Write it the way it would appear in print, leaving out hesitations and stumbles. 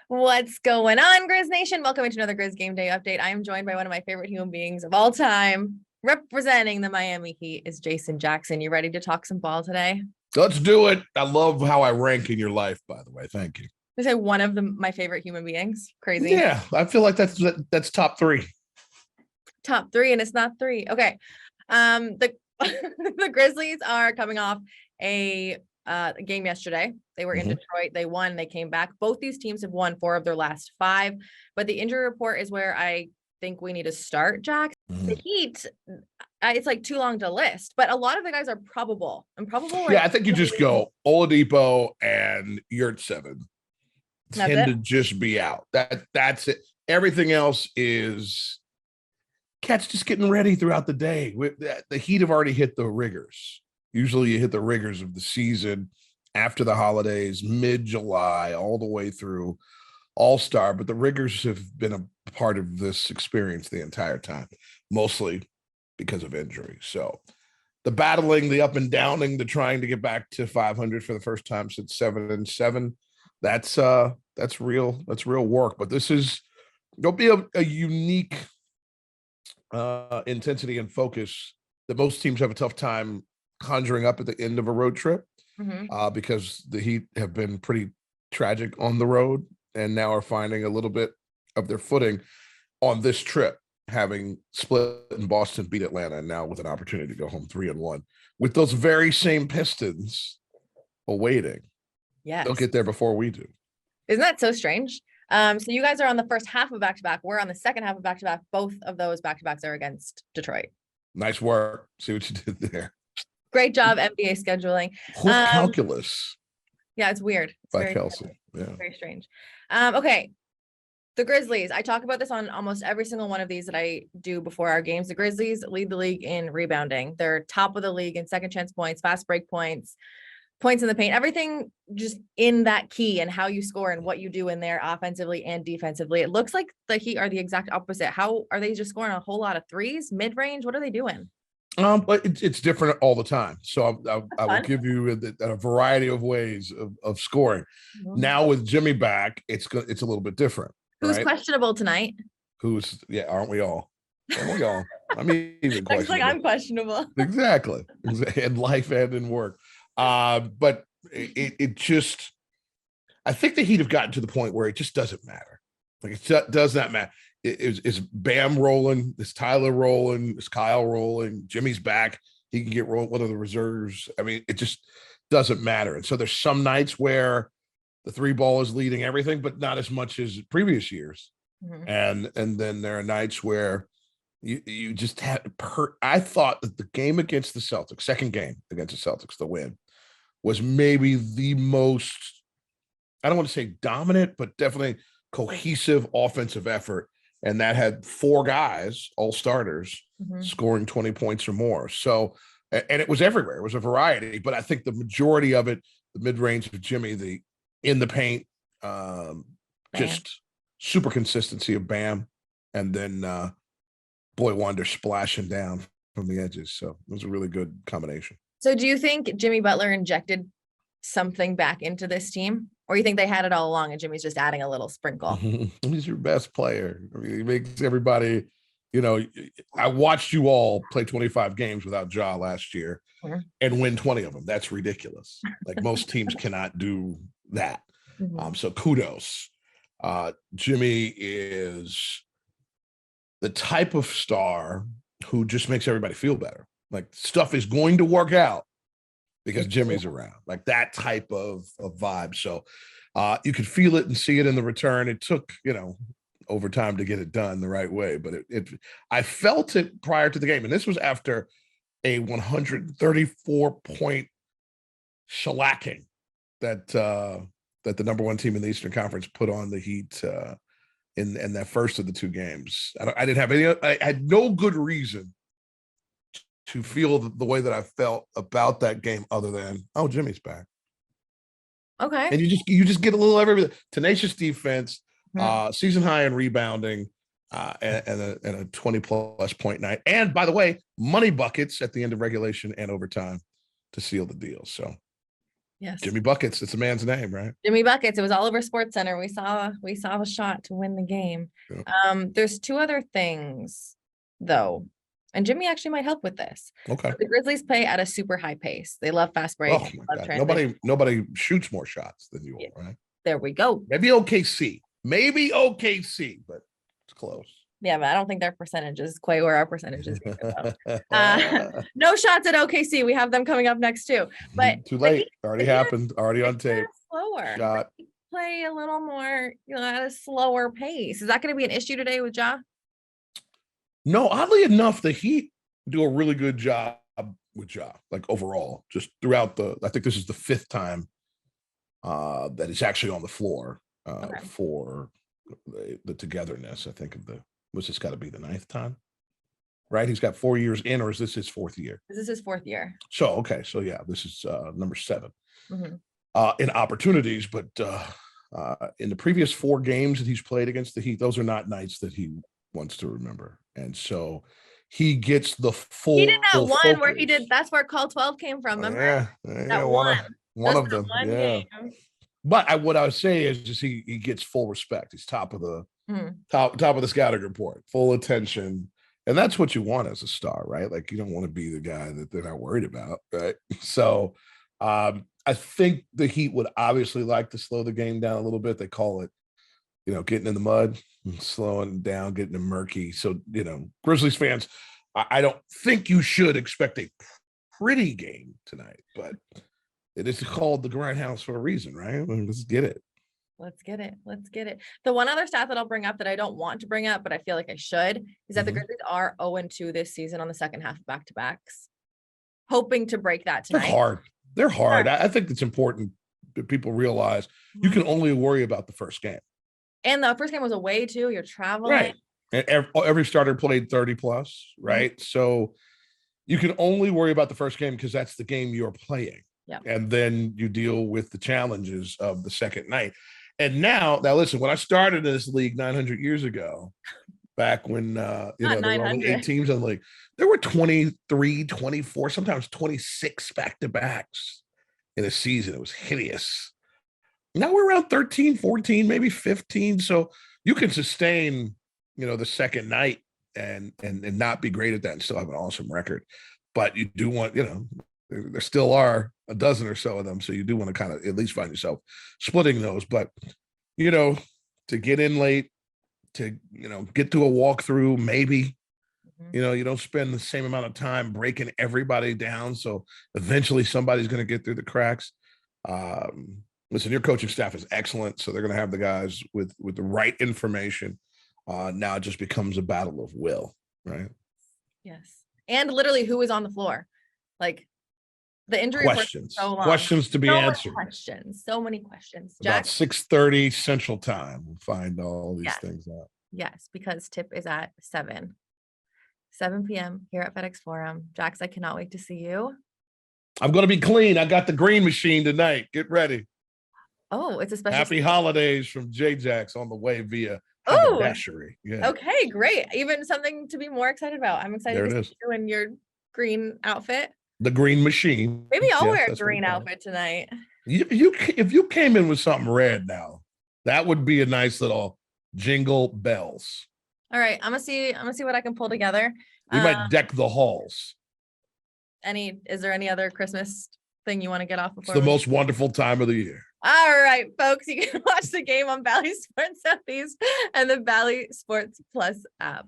What's going on, Grizz Nation? Welcome to another Grizz Game Day update. I am joined by one of my favorite human beings of all time. Representing the Miami Heat is Jason Jackson. You ready to talk some ball today? Let's do it. I love how I rank in your life, by the way. Thank you. I say one of my favorite human beings. Crazy. Yeah, I feel like that's top three. Top three, and it's not three. Okay. The the Grizzlies are coming off a game yesterday. They were in Detroit. They won. They came back. Both these teams have won 4 of their last 5. But the injury report is where I think we need to start, Jack. The Heat, it's like too long to list, but a lot of the guys are probable. And probable. Yeah, I think you just go Oladipo and Yurtseven tend to just be out. That's it. Everything else is cats just getting ready throughout the day. The Heat have already hit the rigors. Usually you hit the rigors of the season after the holidays, mid-July, all the way through All-Star. But the rigors have been a part of this experience the entire time, mostly because of injury. So the battling, the up and downing, the trying to get back to 500 for the first time since 7-7, that's real work. But there'll be a unique intensity and focus that most teams have a tough time conjuring up at the end of a road trip because the Heat have been pretty tragic on the road and now are finding a little bit of their footing on this trip, having split in Boston, beat Atlanta, and now with an opportunity to go home 3-1 with those very same Pistons awaiting. Yes. They'll get there before we do. Isn't that so strange? So you guys are on the first half of back-to-back. We're on the second half of back-to-back. Both of those back-to-backs are against Detroit. Nice work. See what you did there. Great job, NBA scheduling. Calculus. Yeah, it's weird. It's by Kelcey. Yeah. Very strange. Okay. The Grizzlies. I talk about this on almost every single one of these that I do before our games. The Grizzlies lead the league in rebounding. They're top of the league in second chance points, fast break points, points in the paint, everything just in that key and how you score and what you do in there offensively and defensively. It looks like the Heat are the exact opposite. How are they just scoring a whole lot of threes, mid-range? What are they doing? But it's different all the time. So I will give you a variety of ways of scoring. Now with Jimmy back, it's a little bit different. Who's questionable tonight? Aren't we all? Aren't we all? I mean, even questionable. Like I'm questionable. Exactly. In life and in work. But it just, I think the Heat have gotten to the point where it just doesn't matter. Like it does not matter. Is Bam rolling? Is Tyler rolling? Is Kyle rolling? Jimmy's back. He can get rolled. What are the reserves? I mean, it just doesn't matter. And so there's some nights where the 3 ball is leading everything, but not as much as previous years. And then there are nights where you just had I thought that the game against the Celtics, second game against the Celtics, the win, was maybe the most, I don't want to say dominant, but definitely cohesive offensive effort. And that had 4 guys, all starters, scoring 20 points or more. So, and it was everywhere. It was a variety, but I think the majority of it, the mid-range of Jimmy, the in the paint, just super consistency of Bam. And then Boy Wonder splashing down from the edges. So it was a really good combination. So do you think Jimmy Butler injected something back into this team? Or you think they had it all along and Jimmy's just adding a little sprinkle? He's your best player. I mean, he makes everybody, I watched you all play 25 games without Ja last year and win 20 of them. That's ridiculous. Like most teams cannot do that. So kudos. Jimmy is the type of star who just makes everybody feel better. Like stuff is going to work out because Jimmy's around, like that type of vibe. So you could feel it and see it in the return. It took, overtime to get it done the right way, but I felt it prior to the game. And this was after a 134-point shellacking that the number 1 team in the Eastern Conference put on the Heat in that first of the 2 games. I had no good reason to feel the way that I felt about that game other than, oh, Jimmy's back. Okay. And you just get a little everything. Tenacious defense, season high in rebounding, and a 20+ point night. And by the way, money buckets at the end of regulation and overtime to seal the deal. So Yes. Jimmy Buckets. It's a man's name, right? Jimmy Buckets. It was all over Sports Center. We saw the shot to win the game. Yeah. There's two other things though, and Jimmy actually might help with this. Okay. The Grizzlies play at a super high pace. They love fast break. Oh my Love God. transition. Nobody shoots more shots than you all, right? There we go. Maybe OKC, but it's close. Yeah, but I don't think their percentage is quite where our percentage is. No shots at OKC. We have them coming up next too. But too late. Already happened. Already on tape. Slower. Shot. Play a little more, at a slower pace. Is that going to be an issue today with Ja? No, oddly enough, the Heat do a really good job with Ja, like overall, just throughout I think this is the 5th time that he's actually on the floor for the togetherness. I think was this got to be the 9th time, right? He's got 4 years in, or is this his 4th year? This is his 4th year. So, okay. So yeah, this is number 7 Mm-hmm. in opportunities, but in the previous 4 games that he's played against the Heat, those are not nights that he wants to remember. And so he gets the full. He did that one focus. where he did. That's where call 12 came from. Remember? Yeah, one of them. Yeah. Game. But what I would say is he gets full respect. He's top of the top of the scouting report, full attention, and that's what you want as a star, right? Like you don't want to be the guy that they're not worried about, right? So I think the Heat would obviously like to slow the game down a little bit. They call it, getting in the mud, slowing down, getting it murky. So, Grizzlies fans, I don't think you should expect a pretty game tonight, but it is called the Grindhouse for a reason, right? Let's get it. Let's get it. The one other stat that I'll bring up that I don't want to bring up, but I feel like I should, is that the Grizzlies are 0-2 this season on the second half of back-to-backs. Hoping to break that tonight. They're hard. I think it's important that people realize you can only worry about the first game. And the first game was away too. You're traveling. Right. And every starter played 30 plus, right? So you can only worry about the first game because that's the game you're playing. Yeah. And then you deal with the challenges of the second night. And now listen, when I started in this league 900 years ago, back when there were only 8 teams in the league, there were 23, 24, sometimes 26 back-to-backs in a season. It was hideous. Now we're around 13, 14, maybe 15. So you can sustain, the second night and not be great at that and still have an awesome record. But you do want, there still are a dozen or so of them. So you do want to kind of at least find yourself splitting those. But, to get in late, to, get to a walkthrough, maybe, you don't spend the same amount of time breaking everybody down. So eventually somebody's going to get through the cracks. Listen, your coaching staff is excellent. So they're going to have the guys with the right information. Now it just becomes a battle of will, right? Yes. And literally who is on the floor? Like the injury questions, so long. Questions to be answered. So many questions. About 6:30 Central Time. We'll find all these things out. Yes, because tip is at 7 p.m. here at FedExForum. Jax, I cannot wait to see you. I'm going to be clean. I got the green machine tonight. Get ready. Oh, it's a special. Happy holidays from J-Jax on the way via Haberdashery. Yeah. Okay, great. Even something to be more excited about. I'm excited to see you in your green outfit. The green machine. Maybe I'll wear a green outfit tonight. If you came in with something red now, that would be a nice little jingle bells. All right, I'm gonna see what I can pull together. We might deck the halls. Is there any other Christmas thing you want to get off before? It's the most wonderful time of the year. All right, folks, you can watch the game on Bally Sports Southeast and the Bally Sports Plus app.